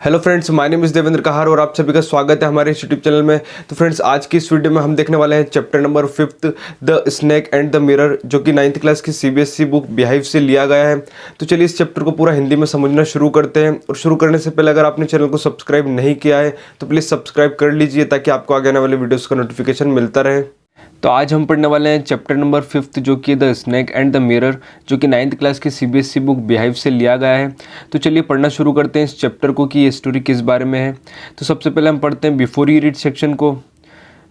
Hello friends, my name is Devendra Kahar और आप सभी का स्वागत है हमारे इस यूट्यूब चैनल में। तो फ्रेंड्स, आज की इस वीडियो में हम देखने वाले हैं chapter number 5 the snake and the mirror, जो कि 9th क्लास की सीबीएसई बुक बिहाइव से लिया गया है। तो चलिए इस चैप्टर को पूरा हिंदी में समझना शुरू करते हैं। और शुरू करने से पहले अगर आपने चैनल को सब्सक्राइब नहीं किया है तो प्लीज़ सब्सक्राइब कर लीजिए ताकि आपको आगे आने वाले वीडियोज़ का नोटिफिकेशन मिलता रहे। तो आज हम पढ़ने वाले हैं चैप्टर नंबर 5 जो कि the snake and the mirror, जो कि 9th क्लास की सीबीएसई बुक बिहाइव से लिया गया है। तो चलिए पढ़ना शुरू करते हैं इस चैप्टर को कि ये स्टोरी किस बारे में है। तो सबसे पहले हम पढ़ते हैं बिफोर यू रीड सेक्शन को।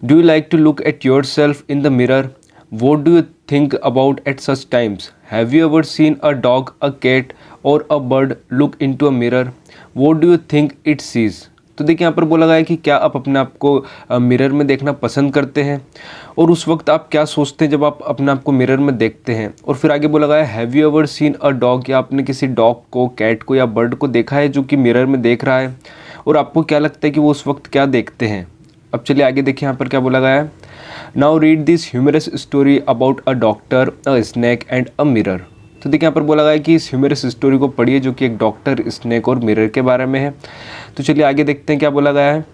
Do you like to look at yourself in the mirror? What do you think about at such times? Have you ever seen a dog, a cat और a bird look into a mirror? What do you think it sees? तो देखिए यहाँ पर बोला गया है कि क्या आप अपने आप को मिरर में देखना पसंद करते हैं, और उस वक्त आप क्या सोचते हैं जब आप अपने आप को मिरर में देखते हैं। और फिर आगे बोला गया है have you ever seen a dog, या आपने किसी डॉग को, कैट को या बर्ड को देखा है जो कि मिरर में देख रहा है, और आपको क्या लगता है कि वो उस वक्त क्या देखते हैं। अब चलिए आगे देखिए यहाँ पर क्या बोला गया है। Now read this humorous story about a doctor, a snake and a mirror. तो देखिए यहाँ पर बोला गया है कि इस ह्यूमरस स्टोरी को पढ़िए जो कि एक डॉक्टर, स्नेक और मिरर के बारे में है। तो चलिए आगे देखते हैं क्या बोला गया है।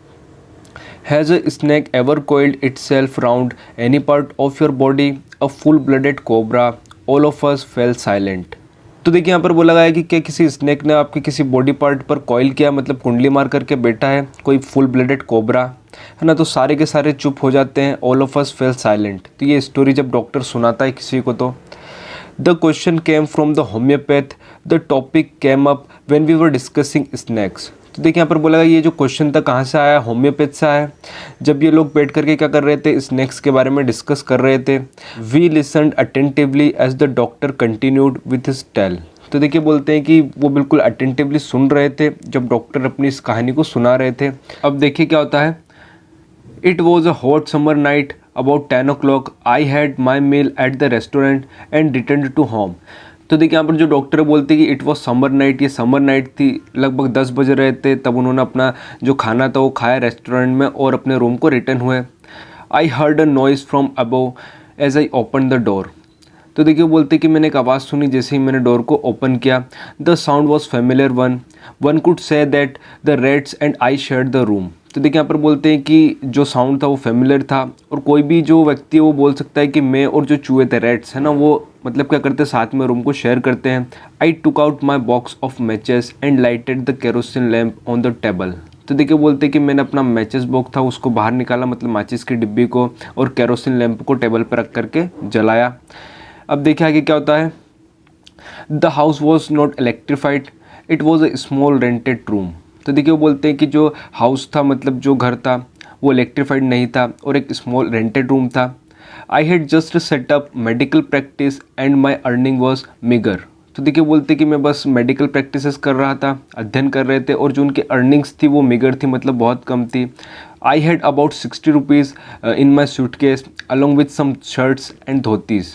Has a snake ever coiled itself round any part of your body? A full blooded cobra? All of us fail silent. तो देखिए यहाँ पर बोला गया है कि क्या किसी स्नेक ने आपके किसी बॉडी पार्ट पर कॉइल किया, मतलब कुंडली मार करके बैठा है, कोई फुल ब्लडेड कोबरा है ना, तो सारे के सारे चुप हो जाते हैं। All of us fail silent. तो ये स्टोरी जब डॉक्टर सुनाता है किसी को तो the question came from the homeopath, the topic came up when we were discussing snakes. तो देखिए यहाँ पर बोला गया ये जो क्वेश्चन था कहाँ से आया, होम्योपैथ से आया। जब ये लोग बैठ करके क्या कर रहे थे, स्नैक्स के बारे में डिस्कस कर रहे थे। We listened attentively as the doctor continued with his tale. तो देखिए बोलते हैं कि वो बिल्कुल अटेंटिवली सुन रहे थे जब डॉक्टर अपनी इस कहानी को सुना रहे थे। अब देखिए क्या होता है। It was a hot summer night. About 10 o'clock, I had my meal at the restaurant and returned to home. तो देखिए यहाँ पर जो डॉक्टर बोलते हैं कि इट वॉज समर नाइट, ये समर नाइट थी, लगभग 10 बज रहे थे तब उन्होंने अपना जो खाना था वो खाया रेस्टोरेंट में और अपने रूम को रिटर्न हुए। I heard a noise from above as I open the door. तो देखिए बोलते कि मैंने एक आवाज़ सुनी जैसे ही मैंने डोर को ओपन किया। The sound was familiar one could say that the Reds and I shared the room. तो देखिए यहाँ पर बोलते हैं कि जो साउंड था वो फेमिलियर था, और कोई भी जो व्यक्ति है वो बोल सकता है कि मैं और जो चूहे थे, रेड्स है ना, वो मतलब क्या करते हैं, साथ में रूम को शेयर करते हैं। I took out my box of matches and lighted the kerosene lamp on the table. तो देखिए बोलते हैं कि मैंने अपना मैचेस बॉक्स था उसको बाहर निकाला, मतलब माचिस की डिब्बी को, और केरोसिन लैम्प को टेबल पर रख करके जलाया। अब देखिए आगे क्या होता है। The house was not electrified, it was a small rented room. तो देखिए वो बोलते हैं कि जो हाउस था, मतलब जो घर था, वो इलेक्ट्रीफाइड नहीं था और एक स्मॉल रेंटेड रूम था। I had just set up medical practice and my earning was meagre. तो देखिए बोलते कि मैं बस मेडिकल प्रैक्टिसेस कर रहा था, अध्ययन कर रहे थे, और जो उनकी अर्निंग्स थी वो मिगर थी, मतलब बहुत कम थी। I had about 60 rupees in my suitcase along with some shirts and dhotis.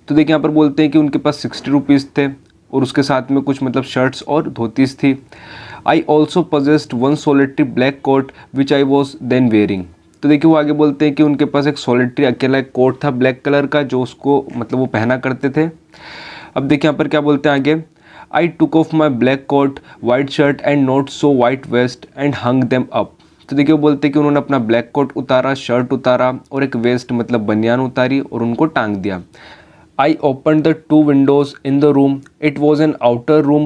तो देखिए यहाँ पर बोलते हैं कि उनके पास 60 रुपीज़ थे और उसके साथ में कुछ मतलब शर्ट्स और धोतीस थी। I also possessed one solitary black coat which I was then wearing. तो देखिए वो आगे बोलते हैं कि उनके पास एक सोलिटरी अकेला एक कोट था ब्लैक कलर का, जो उसको मतलब वो पहना करते थे। अब देखिए यहाँ पर क्या बोलते हैं आगे। I took off my black coat, white shirt and not so white vest and hung them up. तो देखिए वो बोलते हैं कि उन्होंने अपना ब्लैक कोट उतारा, शर्ट उतारा और एक वेस्ट मतलब बनियान उतारी और उनको टांग दिया। I opened the two windows in the room. It was an outer room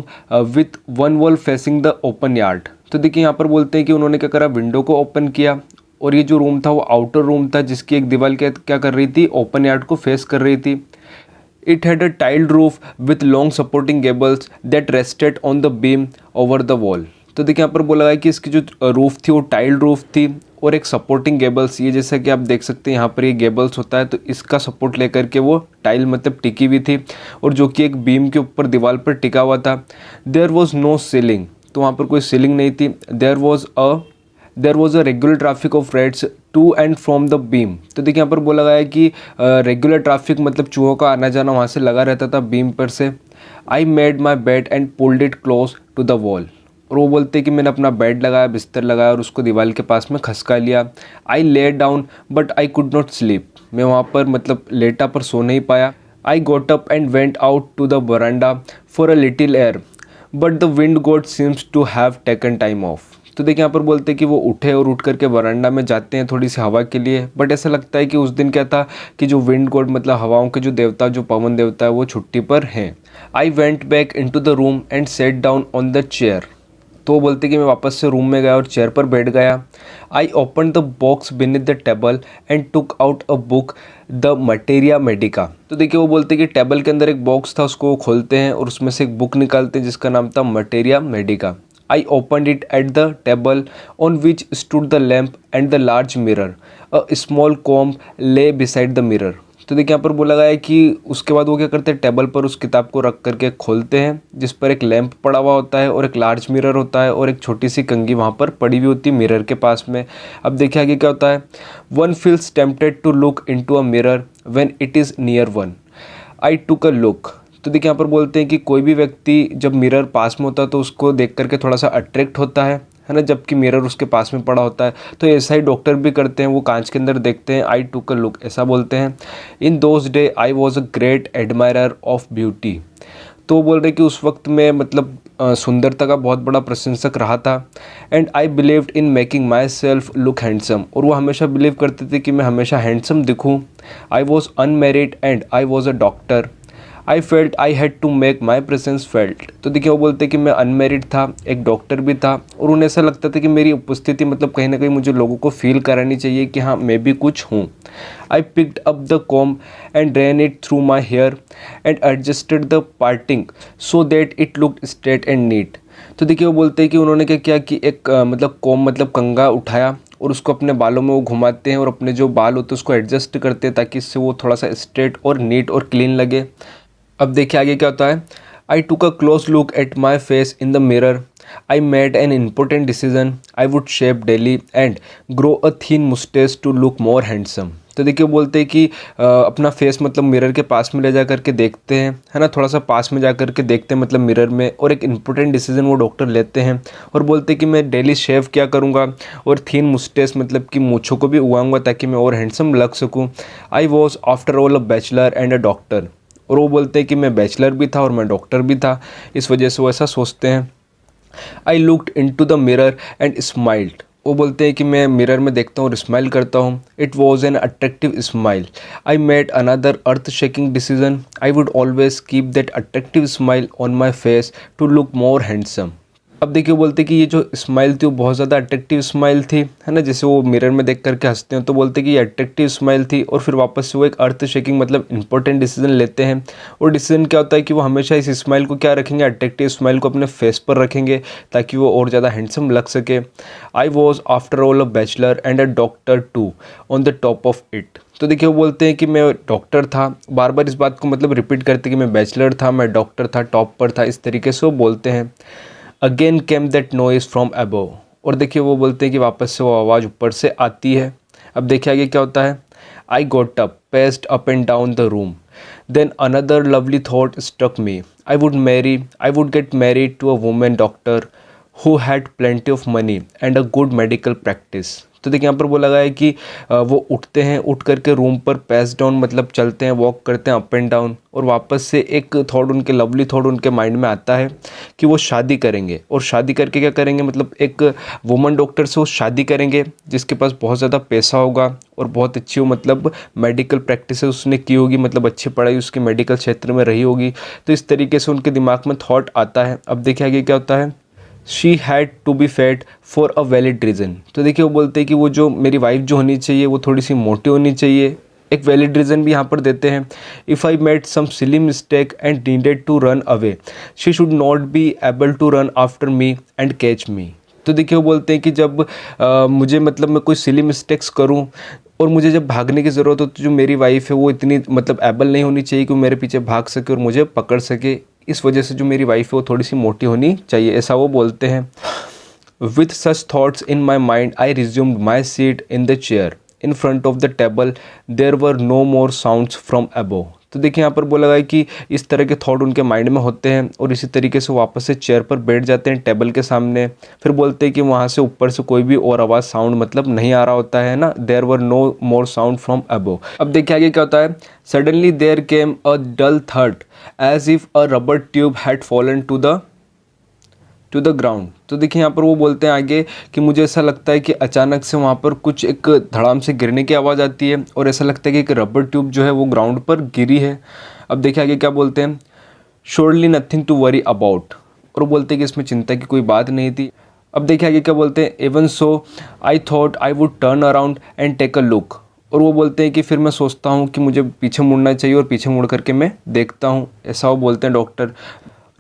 with one wall facing the open yard. तो देखिए यहाँ पर बोलते हैं कि उन्होंने क्या करा, विंडो को ओपन किया, और ये जो रूम था वो आउटर रूम था जिसकी एक दीवार क्या कर रही थी, ओपन यार्ड को फेस कर रही थी। It had a tiled roof with long supporting gables that rested on the beam over the wall. तो देखिए यहाँ पर बोला गया कि इसकी जो रूफ थी वो टाइल्ड रूफ थी और एक सपोर्टिंग गेबल्स, ये जैसा कि आप देख सकते हैं यहाँ पर ये गेबल्स होता है, तो इसका सपोर्ट लेकर के वो टाइल मतलब टिकी हुई थी, और जो कि एक बीम के ऊपर दीवार पर टिका हुआ था। देयर वॉज नो सीलिंग, तो वहाँ पर कोई सीलिंग नहीं थी। There was a regular traffic of rats to and from the beam. तो देखिए यहाँ पर बोला गया है कि रेगुलर ट्रैफिक मतलब चूहों का आना जाना वहाँ से लगा रहता था बीम पर से। I made my bed and pulled it close to the wall. और वो बोलते हैं कि मैंने अपना बेड लगाया, बिस्तर लगाया और उसको दीवार के पास में खसका लिया। I lay down but I could not sleep, मैं वहाँ पर मतलब लेटा पर सो नहीं पाया। I got up and went out to the veranda for a little air but the wind god seems to have taken time off. तो देखिए यहाँ पर बोलते हैं कि वो उठे और उठ करके वरांडा में जाते हैं थोड़ी सी हवा के लिए, बट ऐसा लगता है कि उस दिन क्या था कि जो विंड गॉड मतलब हवाओं के जो देवता, जो पवन देवता है, वो छुट्टी पर हैं। I went back in to the room and sat down on the chair. तो वो बोलते कि मैं वापस से रूम में गया और चेयर पर बैठ गया। आई open the box beneath the table and took out a book the materia Medica. तो देखिए वो बोलते कि टेबल के अंदर एक बॉक्स था, उसको वो खोलते हैं और उसमें से एक बुक निकालते हैं जिसका नाम था materia Medica. I opened it at the table on which stood the lamp and the large mirror. A small comb lay beside the mirror. तो देखिए यहाँ पर बोला गया है कि उसके बाद वो क्या करते हैं, टेबल पर उस किताब को रख करके खोलते हैं जिस पर एक लैंप पड़ा हुआ होता है और एक लार्ज मिरर होता है और एक छोटी सी कंघी वहाँ पर पड़ी हुई होती है मिरर के पास में। अब देखिए आगे क्या होता है, one feels tempted to look into a mirror when it is near one. I took a look. तो देखिए यहाँ पर बोलते हैं कि कोई भी व्यक्ति जब मिरर पास में होता है तो उसको देख करके थोड़ा सा अट्रैक्ट होता है ना, जबकि मिरर उसके पास में पड़ा होता है। तो ऐसा ही डॉक्टर भी करते हैं, वो कांच के अंदर देखते हैं, आई टुक अ लुक ऐसा बोलते हैं। In those day I was a great admirer of beauty. तो वो बोल रहे कि उस वक्त में मतलब सुंदरता का बहुत बड़ा प्रशंसक रहा था। And I believed in making myself look handsome. और वो हमेशा बिलीव करते थे कि मैं हमेशा हैंडसम दिखूँ। I was unmarried and I was a doctor. I felt I had to make my presence felt. तो देखिए वो बोलते कि मैं अनमेरिड था, एक डॉक्टर भी था और उन्हें ऐसा लगता था कि मेरी उपस्थिति मतलब कहीं ना कहीं मुझे लोगों को फील करानी चाहिए कि हाँ मैं भी कुछ हूँ। I picked up the com and ran it through my hair and adjusted the parting so that it looked straight and neat। तो देखिए वो बोलते हैं कि उन्होंने क्या किया कि एक मतलब कॉम मतलब कंघा उठाया और उसको अपने बालों में वो घुमाते हैं और अपने जो बाल होते हैं उसको एडजस्ट करते हैं ताकि इससे वो थोड़ा सा स्ट्रेट और नीट और क्लीन लगे। अब देखिए आगे क्या होता है, I took a close look at my face in the mirror. I made an important decision. I would shave daily and grow a thin moustache to look more handsome. तो देखिए बोलते हैं कि अपना फेस मतलब मिरर के पास में ले जा करके देखते हैं, है ना, थोड़ा सा पास में जा करके देखते हैं मतलब मिरर में, और एक इम्पोर्टेंट डिसीजन वो डॉक्टर लेते हैं और बोलते हैं कि मैं डेली शेव क्या करूँगा और थीन मुस्टेच मतलब कि मूँछों को भी उगाऊंगा ताकि मैं और हैंडसम लग सकूँ। आई was after all a bachelor and a doctor. और वो बोलते हैं कि मैं बैचलर भी था और मैं डॉक्टर भी था, इस वजह से वो ऐसा सोचते हैं। I looked into the mirror and smiled. वो बोलते हैं कि मैं मिरर में देखता हूँ और स्माइल करता हूँ। It was an attractive smile. I made another earth shaking decision. I would always keep that attractive smile on my face to look more handsome. अब देखिए बोलते कि ये जो स्माइल थी वो बहुत ज़्यादा अट्रैक्टिव स्माइल थी, है ना, जैसे वो मिरर में देख करके हंसते हैं तो बोलते कि ये अट्रैक्टिव स्माइल थी। और फिर वापस से वो एक अर्थ शेकिंग मतलब इंपॉर्टेंट डिसीजन लेते हैं। और डिसीजन क्या होता है कि वो हमेशा इस स्माइल को क्या रखेंगे, अट्रैक्टिव स्माइल को अपने फेस पर रखेंगे ताकि वो और ज़्यादा हैंडसम लग सके। I was after all a bachelor and a doctor too on the top of it. तो देखिए वो बोलते हैं कि मैं डॉक्टर था, बार बार इस बात को मतलब रिपीट करते कि मैं बैचलर था, मैं डॉक्टर था, टॉप पर था, इस तरीके से वो बोलते हैं। Again came that noise from above. और देखिए वो बोलते हैं कि वापस से वो आवाज़ ऊपर से आती है। अब देखिए आगे क्या होता है, I got up, paced up and down the room, then another lovely thought struck me. I would get married to a women doctor who had plenty of money and a good medical practice. तो देखिए यहाँ पर बोला गया है कि वो उठते हैं, उठ करके रूम पर पैस डाउन मतलब चलते हैं, वॉक करते हैं अप एंड डाउन, और वापस से एक थॉट उनके लवली थॉट उनके माइंड में आता है कि वो शादी करेंगे। और शादी करके क्या करेंगे, मतलब एक वुमन डॉक्टर से वो शादी करेंगे जिसके पास बहुत ज़्यादा पैसा होगा और बहुत अच्छी वो मतलब मेडिकल प्रैक्टिस उसने की होगी, मतलब अच्छी पढ़ाई उसकी मेडिकल क्षेत्र में रही होगी। तो इस तरीके से उनके दिमाग में थॉट आता है। अब देखिए आगे क्या होता है, she had to be fat for a valid reason. तो देखिए वो बोलते हैं कि वो जो मेरी वाइफ जो होनी चाहिए वो थोड़ी सी मोटी होनी चाहिए, एक वैलिड रीज़न भी यहाँ पर देते हैं। If I made some silly mistake and needed to run away, she should not be able to run after me and catch me. तो देखिए वो बोलते हैं कि जब मुझे मतलब मैं कोई सिली मिस्टेक्स करूँ और मुझे जब भागने की ज़रूरत हो तो जो मेरी वाइफ है वो इतनी मतलब एबल नहीं होनी चाहिए कि वो मेरे पीछे भाग सके और मुझे पकड़ सके। इस वजह से जो मेरी वाइफ है वो थोड़ी सी मोटी होनी चाहिए, ऐसा वो बोलते हैं। With such thoughts in my mind I resumed my seat in the chair in front of the table. There were no more sounds from above. तो देखिए यहाँ पर बोला गया है कि इस तरह के थॉट उनके माइंड में होते हैं और इसी तरीके से वापस से चेयर पर बैठ जाते हैं टेबल के सामने। फिर बोलते हैं कि वहाँ से ऊपर से कोई भी और आवाज़ साउंड मतलब नहीं आ रहा होता है ना, there were no more sound from above. अब देखिए आगे क्या होता है, suddenly there came a dull थर्ड as if a rubber tube had fallen to the to the ground. तो देखिए यहाँ पर वो बोलते हैं आगे कि मुझे ऐसा लगता है कि अचानक से वहाँ पर कुछ एक धड़ाम से गिरने की आवाज़ आती है और ऐसा लगता है कि एक रबर ट्यूब जो है वो ग्राउंड पर गिरी है। अब देखिए आगे क्या बोलते हैं, surely nothing to worry about, और वो बोलते हैं कि इसमें चिंता की कोई बात नहीं थी। अब देखिए आगे क्या बोलते हैं, even so I thought I would turn around and take a look, और वो बोलते हैं कि फिर मैं सोचता हूँ कि मुझे पीछे मुड़ना चाहिए और पीछे मुड़ करके मैं देखता हूँ। ऐसा वो बोलते हैं doctor.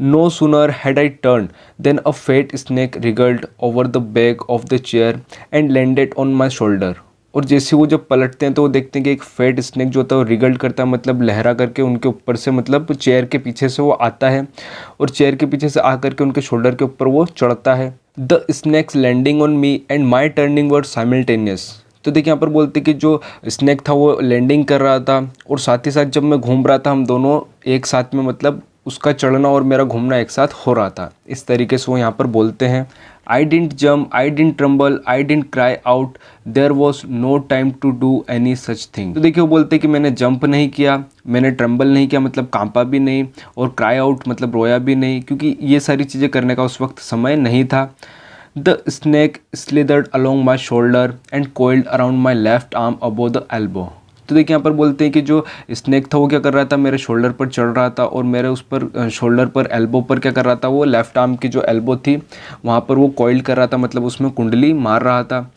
No sooner had I turn than a fat snake wriggled over the back of the chair and landed on my shoulder, और जैसे वो जब पलटते हैं तो वो देखते हैं कि एक फेट स्नेक जो होता है वो रिगल्ड करता है, मतलब लहरा करके उनके ऊपर से, मतलब चेयर के पीछे से वो आता है और चेयर के पीछे से आ करके उनके शोल्डर के ऊपर वो चढ़ता है। The snake's landing on me and my turning were simultaneous. तो देखिए यहाँ पर बोलते कि जो स्नैक था वो लैंडिंग कर रहा था और साथ ही साथ जब मैं घूम रहा था, हम दोनों एक साथ में, मतलब उसका चढ़ना और मेरा घूमना एक साथ हो रहा था। इस तरीके से वो यहाँ पर बोलते हैं। I didn't jump, I didn't tremble, I didn't cry out, there was no time to do any such thing. तो देखिए वो बोलते कि मैंने जंप नहीं किया, मैंने ट्रम्बल नहीं किया, मतलब कांपा भी नहीं, और क्राई आउट मतलब रोया भी नहीं, क्योंकि ये सारी चीज़ें करने का उस वक्त समय नहीं था। The snake slithered along my shoulder and coiled around my left arm above the elbow. तो देखिए यहाँ पर बोलते हैं कि जो स्नैक था वो क्या कर रहा था, मेरे शोल्डर पर चढ़ रहा था और मेरे उस पर शोल्डर पर, एल्बो पर क्या कर रहा था, वो लेफ्ट आर्म की जो एल्बो थी वहाँ पर वो कॉइल कर रहा था, मतलब उसमें कुंडली मार रहा था।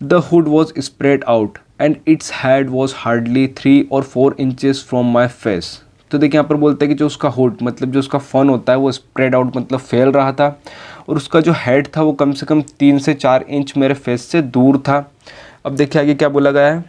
The hood was spread out and its head was hardly 3 or 4 inches from my face. तो देखिए यहाँ पर बोलते हैं कि जो उसका हुड, मतलब जो उसका फन होता है वो स्प्रेड आउट मतलब फैल रहा था, और उसका जो हेड था वो कम से कम 3 से 4 इंच मेरे फेस से दूर था। अब देखिए आगे क्या बोला गया है,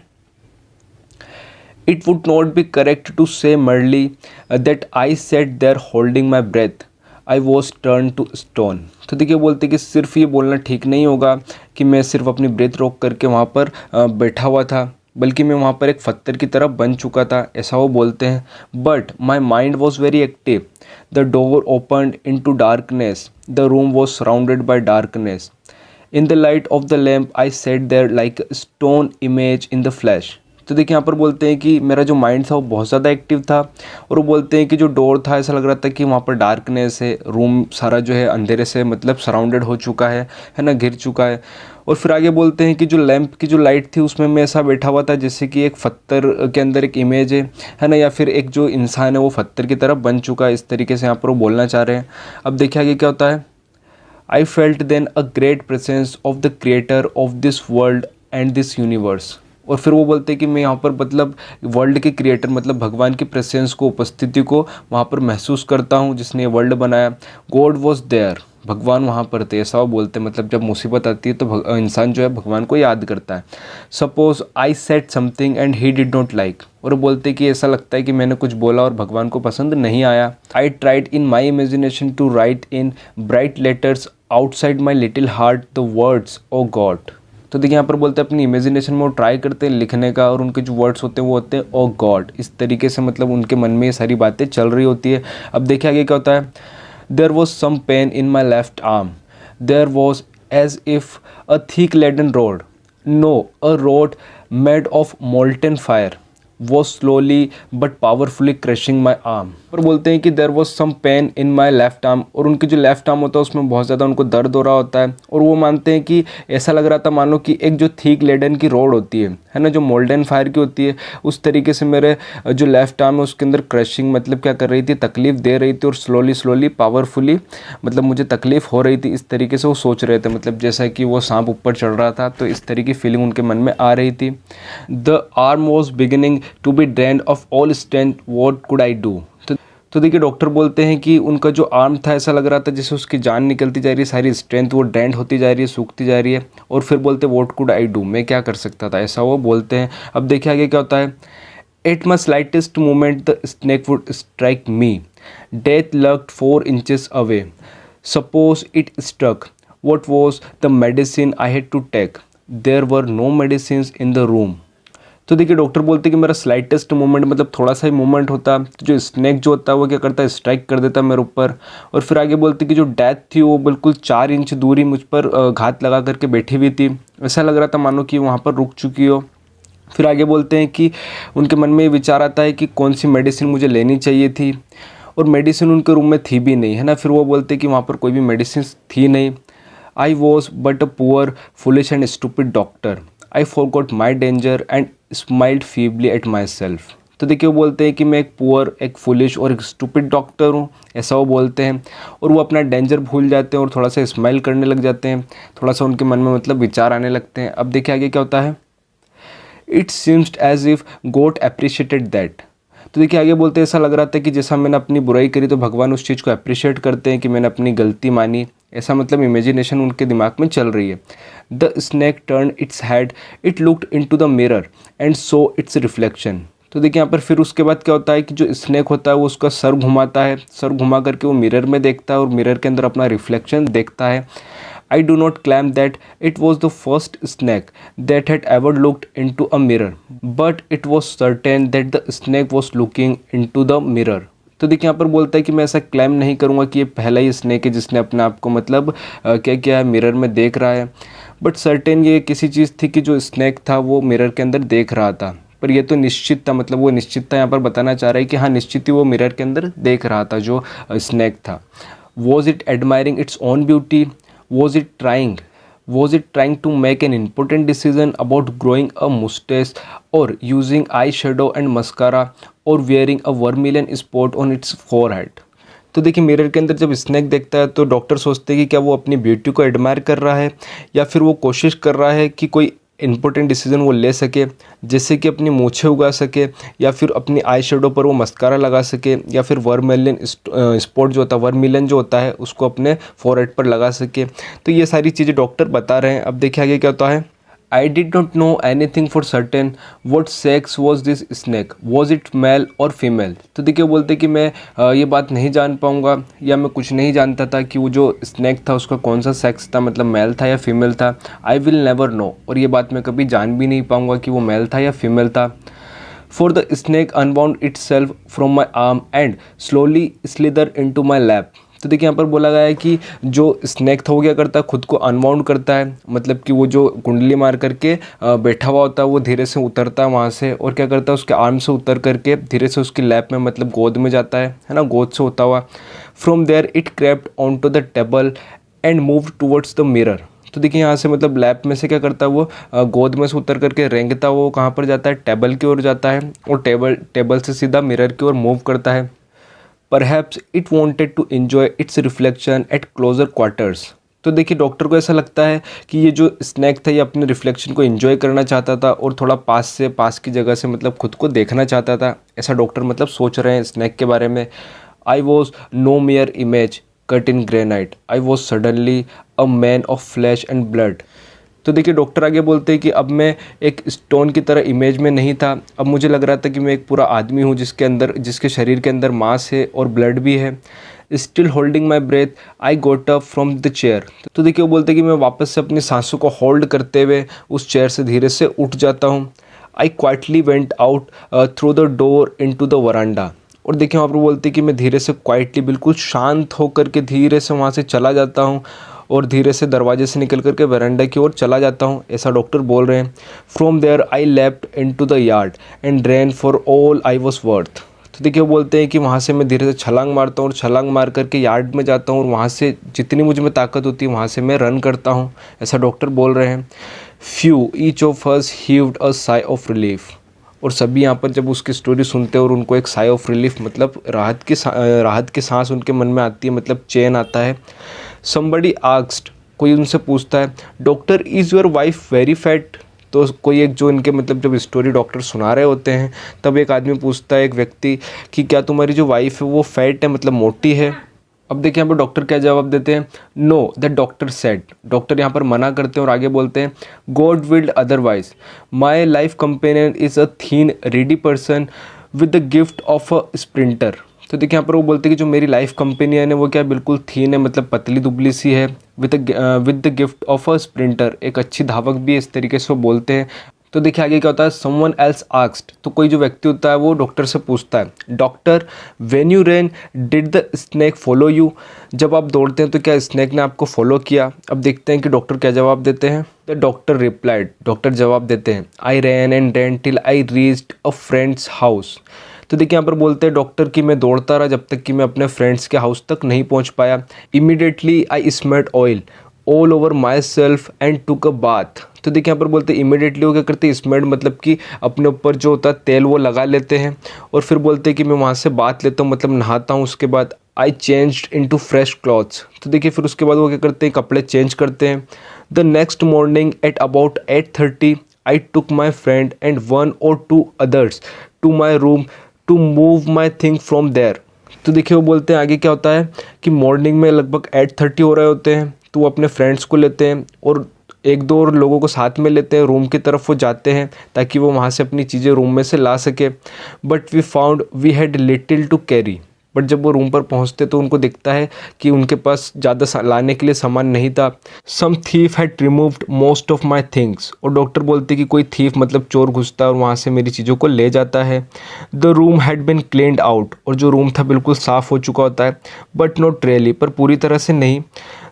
it would not be correct to say merely that I sat there holding my breath, I was turn to stone. तो देखिए बोलते कि सिर्फ ये बोलना ठीक नहीं होगा कि मैं सिर्फ अपनी ब्रेथ रोक करके वहाँ पर बैठा हुआ था, बल्कि मैं वहाँ पर एक पत्थर की तरह बन चुका था, ऐसा वो बोलते हैं। But my mind was very active, the door opened into darkness, the room was surrounded by darkness, in the light of the lamp I sat there like stone image in the flesh. तो देखिए यहाँ पर बोलते हैं कि मेरा जो mind था वो बहुत ज़्यादा एक्टिव था, और वो बोलते हैं कि जो डोर था ऐसा लग रहा था कि वहाँ पर डार्कनेस है, रूम सारा जो है अंधेरे से मतलब सराउंडेड हो चुका है ना, घिर चुका है। और फिर आगे बोलते हैं कि जो लैंप की जो लाइट थी उसमें मैं ऐसा बैठा हुआ था जैसे कि एक पत्थर के अंदर एक इमेज है ना, या फिर एक जो इंसान है वो पत्थर की तरफ बन चुका है, इस तरीके से यहाँ पर वो बोलना चाह रहे हैं। अब देखिए आगे क्या होता है, I felt then a great presence of the creator of this world and this universe. और फिर वो बोलते हैं कि मैं यहाँ पर मतलब वर्ल्ड के क्रिएटर, मतलब भगवान की प्रेजेंस को, उपस्थिति को वहाँ पर महसूस करता हूँ जिसने ये वर्ल्ड बनाया। गॉड वॉज देयर, भगवान वहाँ पर थे, ऐसा वो बोलते हैं। मतलब जब मुसीबत आती है तो इंसान जो है भगवान को याद करता है। Suppose I said something and he did not like, और वो बोलते हैं कि ऐसा लगता है कि मैंने कुछ बोला और भगवान को पसंद नहीं आया। I tried in my imagination to write in bright letters outside my little heart the words O God. तो देखिए यहाँ पर बोलते हैं अपनी इमेजिनेशन में वो ट्राई करते हैं लिखने का, और उनके जो वर्ड्स होते हैं वो होते हैं ओ गॉड। इस तरीके से मतलब उनके मन में ये सारी बातें चल रही होती है। अब देखिए आगे क्या होता है, there was some pain in my left arm, there was as if a thick laden rod, no a rod made of molten fire was slowly but powerfully crushing my arm। और बोलते हैं कि there was some pain in my left arm, और उनकी जो left arm होता है उसमें बहुत ज़्यादा उनको दर्द हो रहा होता है, और वो मानते हैं कि ऐसा लग रहा था मानो कि एक जो थिक लेडन की रोड होती है ना, जो मोल्डन फायर की होती है, उस तरीके से मेरे जो लेफ्ट आर्म है उसके अंदर क्रशिंग मतलब क्या कर रही थी, तकलीफ़ दे रही थी, और स्लोली पावरफुली मतलब मुझे तकलीफ़ हो रही थी। इस तरीके से वो सोच रहे थे, मतलब जैसा कि वो सांप ऊपर चढ़ रहा था, तो इस तरह की फीलिंग उनके मन में आ रही थी। The arm was beginning to be drained of all strength, what could I do. तो देखिए डॉक्टर बोलते हैं कि उनका जो आर्म था ऐसा लग रहा था जैसे उसकी जान निकलती जा रही है, सारी स्ट्रेंथ वो ड्रेंड होती जा रही है, सूखती जा रही है। और फिर बोलते हैं व्हाट कुड आई डू, मैं क्या कर सकता था, ऐसा वो बोलते हैं। अब देखिए आगे क्या होता है, at my slightest moment the snake would strike me, death lurked 4 inches away, suppose it struck, what was the medicine I had to take, there were no medicine in the room. तो देखिए doctor बोलते हैं कि मेरा slightest movement मतलब थोड़ा सा ही movement होता, तो जो स्नेक जो होता है वो क्या करता है, स्ट्राइक कर देता मेरे ऊपर। और फिर आगे बोलते हैं कि जो डेथ थी वो बिल्कुल 4 इंच दूरी मुझ पर घात लगा करके बैठी हुई थी, ऐसा लग रहा था मानो कि वहाँ पर रुक चुकी हो। फिर आगे बोलते हैं कि उनके मन में ये विचार आता है कि कौन सी मेडिसिन मुझे लेनी चाहिए थी। और मेडिसिन उनके रूम में थी भी नहीं, है ना। फिर वो बोलते कि वहाँ पर कोई भी मेडिसिन थी नहीं। I was but a poor foolish and stupid doctor, I forgot my danger and smiled feebly at my self. तो देखिए वो बोलते हैं कि मैं एक पुअर, एक फुलिश और एक स्टूपिड डॉक्टर हूँ, ऐसा वो बोलते हैं। और वो अपना डेंजर भूल जाते हैं और थोड़ा सा स्माइल करने लग जाते हैं, थोड़ा सा उनके मन में मतलब विचार आने लगते हैं। अब देखिए आगे क्या होता है। It seems as if God appreciated that. तो देखिए आगे बोलते हैं ऐसा लग रहा था कि जैसा मैंने अपनी बुराई करी तो भगवान उस चीज़ को अप्रिशिएट करते हैं कि मैंने अपनी गलती मानी, ऐसा मतलब इमेजिनेशन उनके दिमाग में चल रही है। The snake turn its head, it looked into the mirror and so it's reflection. तो देखिए यहाँ पर फिर उसके बाद क्या होता है कि जो स्नैक होता है वो उसका सर घुमाता है, सर घुमा करके वो मिरर में देखता है और मिरर के अंदर अपना रिफ्लेक्शन देखता है। I do not claim that it was the first snake that had ever looked into a mirror, but it was certain that the snake was looking into the mirror. तो देखिए यहाँ पर बोलता है कि मैं ऐसा क्लेम नहीं करूँगा कि ये पहला ही स्नेक है जिसने अपने आप को मतलब क्या किया है, मिरर में देख रहा है। बट सर्टेन ये किसी चीज़ थी कि जो स्नेक था वो मिरर के अंदर देख रहा था, पर ये तो निश्चित था, मतलब वो निश्चित था यहाँ पर बताना चाह रहा है कि हाँ निश्चित ही वो मिरर के अंदर देख रहा था जो स्नेक था। Was it admiring it's own beauty? Was it trying to make an important decision about growing a mustache or using eyeshadow and mascara or wearing a vermilion spot on its forehead? तो देखिए mirror के अंदर जब snack देखता है तो doctor सोचते हैं कि क्या वो अपनी ब्यूटी को एडमायर कर रहा है या फिर वो कोशिश कर रहा है कि कोई इंपॉर्टेंट डिसीजन वो ले सके, जैसे कि अपनी मूछें उगा सके या फिर अपनी आई शेडो पर वो मस्कारा लगा सके या फिर वर्मिलियन स्पॉट जो होता है, वर्मिलियन जो होता है उसको अपने फोरहेड पर लगा सके। तो ये सारी चीज़ें डॉक्टर बता रहे हैं। अब देखिए आगे क्या होता है। I did not know anything for certain what sex was this snake, was it male or female? तो देखिए वो बोलते कि मैं ये बात नहीं जान पाऊँगा या मैं कुछ नहीं जानता था कि वो जो स्नैक था उसका कौन सा सेक्स था, मतलब मेल था या फीमेल था। आई विल नेवर नो, और ये बात मैं कभी जान भी नहीं पाऊँगा कि वो मेल था या फीमेल था। For the snake unwound itself from my arm and slowly slithered into my lap. तो देखिए यहाँ पर बोला गया है कि जो स्नैक था वो क्या करता है, खुद को अनवाउंड करता है, मतलब कि वो जो कुंडली मार करके बैठा हुआ होता है वो धीरे से उतरता है वहाँ से और क्या करता है उसके आर्म से उतर करके धीरे से उसकी लैप में मतलब गोद में जाता है ना, गोद से होता हुआ। From there it crept on to the table and move towards the mirror. तो देखिए यहाँ से मतलब लैप में से क्या करता है वो गोद में से उतर करके रेंगता वो कहाँ पर जाता है, टेबल की ओर जाता है और टेबल से सीधा मिरर की ओर मूव करता है। Perhaps it wanted to enjoy its reflection at closer quarters. तो देखिए डॉक्टर को ऐसा लगता है कि ये जो स्नैक था ये अपने रिफ्लेक्शन को एंजॉय करना चाहता था और थोड़ा पास की जगह से मतलब खुद को देखना चाहता था, ऐसा डॉक्टर मतलब सोच रहे हैं स्नैक के बारे में। I was no mere image cut in granite, I was suddenly a man of flesh and blood. तो देखिए डॉक्टर आगे बोलते हैं कि अब मैं एक स्टोन की तरह इमेज में नहीं था, अब मुझे लग रहा था कि मैं एक पूरा आदमी हूँ जिसके शरीर के अंदर मांस है और ब्लड भी है। Still holding my breath I got up from the chair. तो देखिए वो बोलते हैं कि मैं वापस से अपनी सांसों को होल्ड करते हुए उस चेयर से धीरे से उठ जाता हूँ। I quietly went out through the door in to the veranda. और देखिए वहाँ पर बोलते हैं कि मैं धीरे से क्वाइटली बिल्कुल शांत होकर के धीरे से वहाँ से चला जाता हूँ और धीरे से दरवाजे से निकल करके वरांडा की ओर चला जाता हूँ, ऐसा डॉक्टर बोल रहे हैं। From there I left into the yard and ran for all I was worth. तो देखिए वो बोलते हैं कि वहाँ से मैं धीरे से छलांग मारता हूँ और छलांग मार करके यार्ड में जाता हूँ और वहाँ से जितनी मुझ में ताकत होती है वहाँ से मैं रन करता हूँ, ऐसा डॉक्टर बोल रहे हैं। Phew each of us heaved a sigh of relief. और सभी यहाँ पर जब उसकी स्टोरी सुनते हैं और उनको एक साई ऑफ रिलीफ मतलब राहत की सांस उनके मन में आती है, मतलब चैन आता है। somebody asked, कोई उनसे पूछता है, doctor is your wife very fat? तो कोई एक जो इनके मतलब जब स्टोरी डॉक्टर सुना रहे होते हैं तब एक आदमी पूछता है, एक व्यक्ति, कि क्या तुम्हारी जो वाइफ है वो फैट है, मतलब मोटी है? अब देखिए यहाँ पर डॉक्टर क्या जवाब देते हैं। No, the doctor said. Doctor यहाँ पर मना करते हैं और आगे बोलते हैं, God willed otherwise, my life companion is a thin ready person with the gift of a sprinter. तो देखिए यहाँ पर वो बोलते हैं कि जो मेरी लाइफ कंपेनियन है वो क्या बिल्कुल थीन है, मतलब पतली दुबली सी है, with the gift of a sprinter, एक अच्छी धावक भी है, इस तरीके से वो बोलते हैं। तो देखिए आगे क्या होता है। समवन एल्स आस्क्ड, तो कोई जो व्यक्ति होता है वो डॉक्टर से पूछता है, doctor when you ran did the snake follow you? जब आप दौड़ते हैं तो क्या स्नैक ने आपको फॉलो किया? अब देखते हैं कि डॉक्टर क्या जवाब देते हैं। द डॉक्टर रिप्लाइड, डॉक्टर जवाब देते हैं, I ran and ran till I reached a friend's house. तो देखिए यहाँ पर बोलते हैं डॉक्टर कि मैं दौड़ता रहा जब तक कि मैं अपने फ्रेंड्स के हाउस तक नहीं पहुँच पाया। Immediately I smelled oil all over my self and took a bath. तो देखिए यहाँ पर बोलते हैं इमीडिएटली वो क्या करते हैं, स्मेल्ड मतलब कि अपने ऊपर जो होता है तेल वो लगा लेते हैं, और फिर बोलते हैं कि मैं वहाँ से बाथ लेता हूँ मतलब नहाता हूँ। उसके बाद आई चेंज्ड इनटू फ्रेश क्लॉथ्स। तो देखिए फिर उसके बाद वो क्या करते हैं, कपड़े चेंज करते हैं। The next morning at about 8:30 I took my friend and 1 or 2 others to my room to move my thing from there. तो देखिए वो बोलते हैं आगे क्या होता है कि मॉर्निंग में लगभग 8:30 हो रहे होते हैं, तो वो अपने फ्रेंड्स को लेते हैं और 1-2 और लोगों को साथ में लेते हैं। रूम की तरफ वो जाते हैं ताकि वो वहाँ से अपनी चीज़ें रूम में से ला सके। But we found we had little to carry. But जब वो रूम पर पहुँचते तो उनको दिखता है कि उनके पास ज़्यादा लाने के लिए सामान नहीं था। Some thief had removed most of my things. और डॉक्टर बोलते कि कोई थीफ मतलब चोर घुसता है और वहाँ से मेरी चीज़ों को ले जाता है। The room had been cleaned out. और जो रूम था बिल्कुल साफ़ हो चुका होता है, बट नॉट रियली, पर पूरी तरह से नहीं।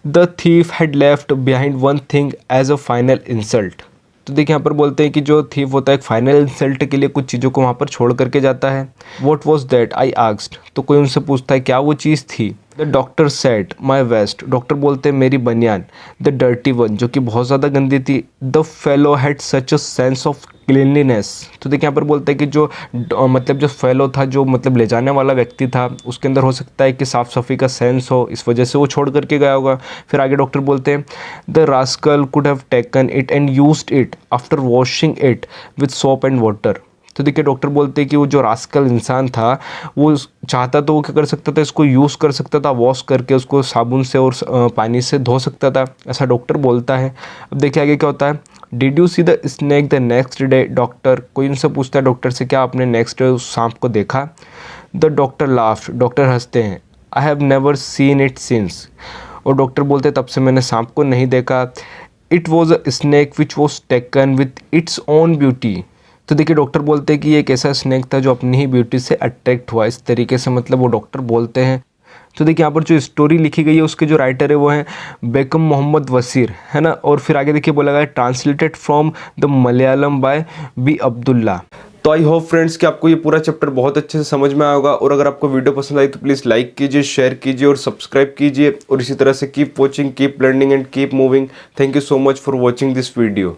The thief had left behind one thing as a final insult. तो देखिए यहाँ पर बोलते हैं कि जो थीफ होता है एक फाइनल इंसल्ट के लिए कुछ चीज़ों को वहाँ पर छोड़ करके जाता है। What was that I asked. तो कोई उनसे पूछता है क्या वो चीज़ थी। The doctor said my waste. Doctor बोलते हैं मेरी बनियान। द डर्टी वन, जो कि बहुत ज़्यादा गंदी थी। The fellow had such a sense of cleanliness. तो देखिए यहाँ पर बोलते हैं कि जो मतलब जो फेलो था, जो मतलब ले जाने वाला व्यक्ति था, उसके अंदर हो सकता है कि साफ़ सफाई का सेंस हो, इस वजह से वो छोड़ करके गया होगा। फिर आगे डॉक्टर बोलते हैं the rascal could have taken it and used it after washing it with soap and water. तो देखिए डॉक्टर बोलते हैं कि वो जो रास्कल इंसान था वो चाहता तो वो क्या कर सकता था, इसको यूज़ कर सकता था, वॉश करके उसको साबुन से और पानी से धो सकता था, ऐसा डॉक्टर बोलता है। अब देखिए आगे क्या होता है। Did you see the snake the next day. Doctor कोई उनसे पूछता है डॉक्टर से क्या आपने नेक्स्ट डे उस सांप को देखा। The doctor laughed. डॉक्टर हंसते हैं। I have never seen it since. और डॉक्टर बोलते हैं तब से मैंने सांप को नहीं देखा। It was a snake which was taken with its own beauty. तो देखिए डॉक्टर बोलते हैं कि ये एक ऐसा स्नैक था जो अपनी ही ब्यूटी से अट्रैक्ट हुआ, इस तरीके से मतलब वो डॉक्टर बोलते हैं। तो देखिए यहाँ पर जो स्टोरी लिखी गई है उसके जो राइटर है वो हैं बेगम मोहम्मद वसीर, है ना। और फिर आगे देखिए बोला गया translated from the Malayalam by B Abdullah. तो आई होप फ्रेंड्स कि आपको ये पूरा चैप्टर बहुत अच्छे से समझ में आया होगा, और अगर आपको वीडियो पसंद आई तो प्लीज़ लाइक कीजिए, शेयर कीजिए और सब्सक्राइब कीजिए, और इसी तरह से keep watching, keep learning and keep moving. Thank you so much for watching this video.